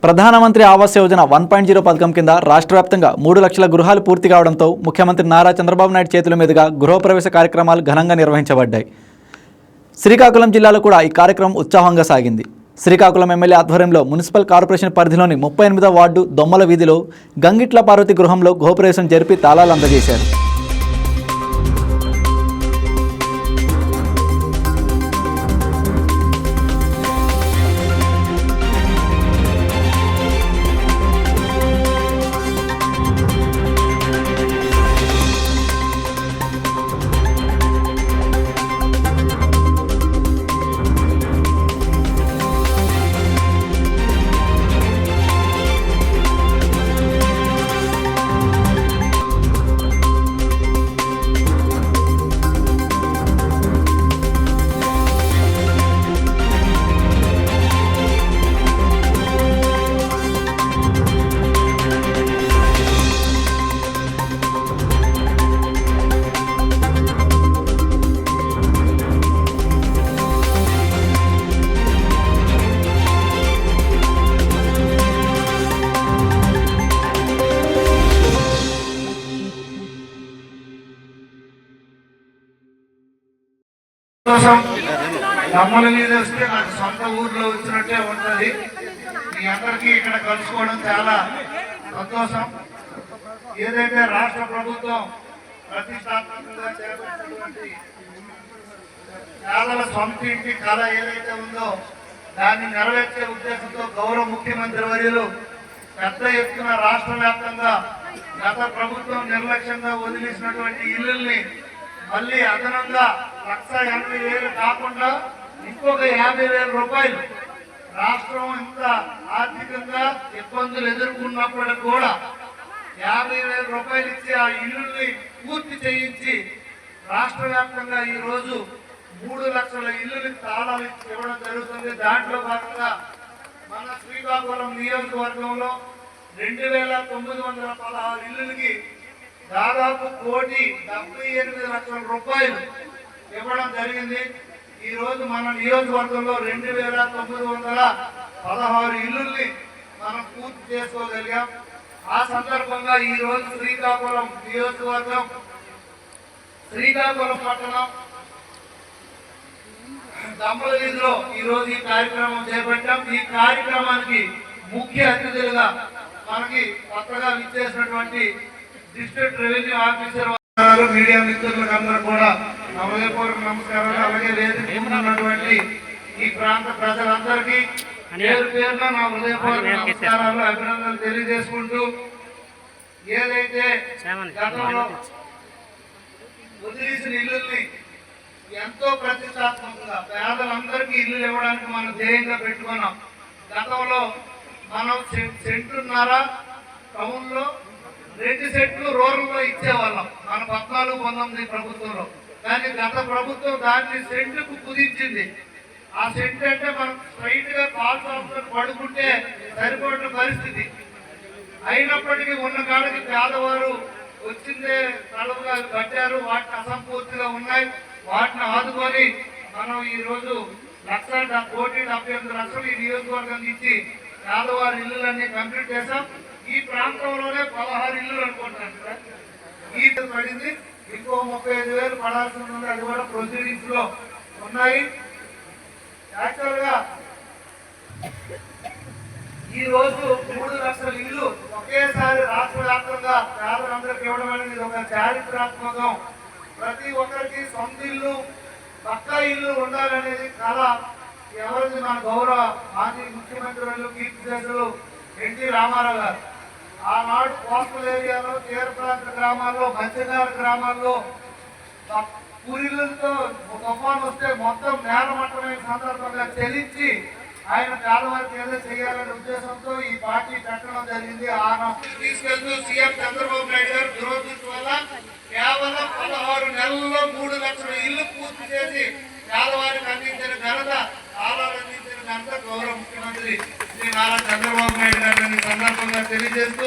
ప్రధానమంత్రి ఆవాస్ యోజన 1.0 పథకం కింద రాష్ట్ర వ్యాప్తంగా 3 లక్షల గృహాలు పూర్తి కావడంతో ముఖ్యమంత్రి నారా చంద్రబాబు నాయుడు చేతుల మీదుగా గృహప్రవేశ కార్యక్రమాలు ఘనంగా నిర్వహించబడ్డాయి. శ్రీకాకుళం జిల్లాలో కూడా ఈ కార్యక్రమం ఉత్సాహంగా సాగింది. శ్రీకాకుళం ఎమ్మెల్యే ఆధ్వర్యంలో మున్సిపల్ కార్పొరేషన్ పరిధిలోని 38వ వార్డు దొమ్మల వీధిలో గంగిట్ల పార్వతి గృహంలో గృహప్రవేశం జరిపి తాళాలు అందజేశారు. దమ్మల మీద వస్తే నాకు సొంత ఊర్లో వచ్చినట్టే ఉంటుంది. మీ అందరికీ ఇక్కడ కలుసుకోవడం చాలా సంతోషం. ఏదైతే రాష్ట్ర ప్రభుత్వం ప్రతిష్టాత్మకంగా చేపట్టినటువంటి పేదల సొంత ఇంటి కళ ఏదైతే ఉందో దాన్ని నెరవేర్చే ఉద్దేశంతో గౌరవ ముఖ్యమంత్రి వర్యులు పెద్ద ఎత్తున రాష్ట్ర వ్యాప్తంగా గత ప్రభుత్వం నిర్లక్ష్యంగా వదిలేసినటువంటి ఇళ్లని మళ్ళీ అదనంగా 1,80,000 కాకుండా ఇంకొక 50,000 రూపాయలు రాష్ట్రం ఇంత ఆర్థికంగా ఇబ్బందులు ఎదుర్కొన్నప్పుడు కూడా 50,000 రూపాయలు ఇచ్చి ఆ ఇల్లుల్ని పూర్తి చేయించి రాష్ట్ర వ్యాప్తంగా ఈరోజు 3 లక్షల ఇల్లులకి తాళాలు ఇవ్వడం జరుగుతుంది. దాంట్లో భాగంగా మన శ్రీకాకుళం నియోజకవర్గంలో 2,916 ఇల్లులకి దాదాపు 1,78,00,000 రూపాయలు ఇవ్వడం జరిగింది. ఈ రోజు మన నియోజకవర్గంలో 2,916 ఇల్లుల్ని మనం పూర్తి చేసుకోగలిగాం. ఆ సందర్భంగా ఈ రోజు శ్రీకాకుళం నియోజకవర్గం, శ్రీకాకుళం పట్టణం దమ్మల వీధిలో ఈ రోజు ఈ కార్యక్రమం చేపట్టాం. ఈ కార్యక్రమానికి ముఖ్య అతిథులుగా మనకి కొత్తగా విచ్చేసినటువంటి డిస్ట్రిక్ట్ రెవెన్యూ ఆఫీసర్, మీడియా మిత్రులకు అందరూ కూడా హృదయపూర్వక నమస్కారాలు. అలాగే ఉన్నటువంటి ఈ ప్రాంత ప్రజలందరికీ పేరు పేరున నా హృదయపూర్వక నమస్కారాలు, అభినందనలు తెలియజేసుకుంటూ, ఏదైతే గతంలో వదిలేసిన ఇల్లుల్ని ఎంతో ప్రతిష్టాత్మకంగా పేదలందరికీ ఇల్లు ఇవ్వడానికి మనం ధ్యేయంగా పెట్టుకున్నాం. గతంలో మనం సెంటున్నర టౌన్లో 2 సెంట్లు రూరల్లో ఇచ్చేవాళ్ళం మన 14-19 ప్రభుత్వంలో. కానీ గత ప్రభుత్వం దాన్ని సెంటుకు కుదించింది. ఆ సెంటు అంటే మనం స్ట్రైట్ గా కాల్ షాప్లో పడుకుంటే సరిపడిన పరిస్థితి. అయినప్పటికీ ఉన్న కాడికి పేదవారు వచ్చిందే తలవుగా కట్టారు. వాటిని అసంపూర్తిగా ఉన్నాయి. వాటిని ఆదుకొని మనం ఈ రోజు 1,70,78,00,000 ఈ నియోజకవర్గం ఇచ్చి పేదవారి ఇల్లులన్నీ కంప్లీట్ చేశాం. ఈ ప్రాంతంలోనే 16 ఇల్లులు అనుకుంటున్నాను సార్. ఈ పడింది, ఇంకో 35,000 పడాల్సి ఉంది. అది కూడా ప్రొసీడింగ్స్ లో ఉన్నాయి. యాక్చువల్ గా ఈ రోజు 3 లక్షల ఇల్లు ఒకేసారి రాష్ట్ర వ్యాప్తంగా పేదలందరికీ ఇవ్వడం అనేది ఒక చారిత్రాత్మకం. ప్రతి ఒక్కరికి సొంత ఇల్లు, పక్కా ఇల్లు ఉండాలనేది కళ ఎవరిది? మన గౌరవ మాజీ ముఖ్యమంత్రులు, కీర్తిశేషులు ఎన్టీ రామారావు గారు. ఆనాడు కోస్టల్ ఏరియాలో, తీర ప్రాంత గ్రామాల్లో, మత్స్యకార గ్రామాల్లో పూరిలతో తుఫాను వస్తే మొత్తం నేలమట్టమైన సందర్భంగా చెల్లించి ఆయన పేదవారికి ఏదో చేయాలనే ఉద్దేశంతో ఈ పార్టీ పెట్టడం జరిగింది. తీసుకెళ్తూ సీఎం చంద్రబాబు నాయుడు గారు దురదృష్టం వల్ల కేవలం 16 నెలల్లో 3 లక్షల ఇల్లు పూర్తి చేసి పేదవారికి అందించిన ఘనత, ఆలాలు అందించిన ఘనత గౌరవ ముఖ్యమంత్రి శ్రీ నారా చంద్రబాబు నాయుడు గారిని సందర్భంగా తెలియజేస్తూ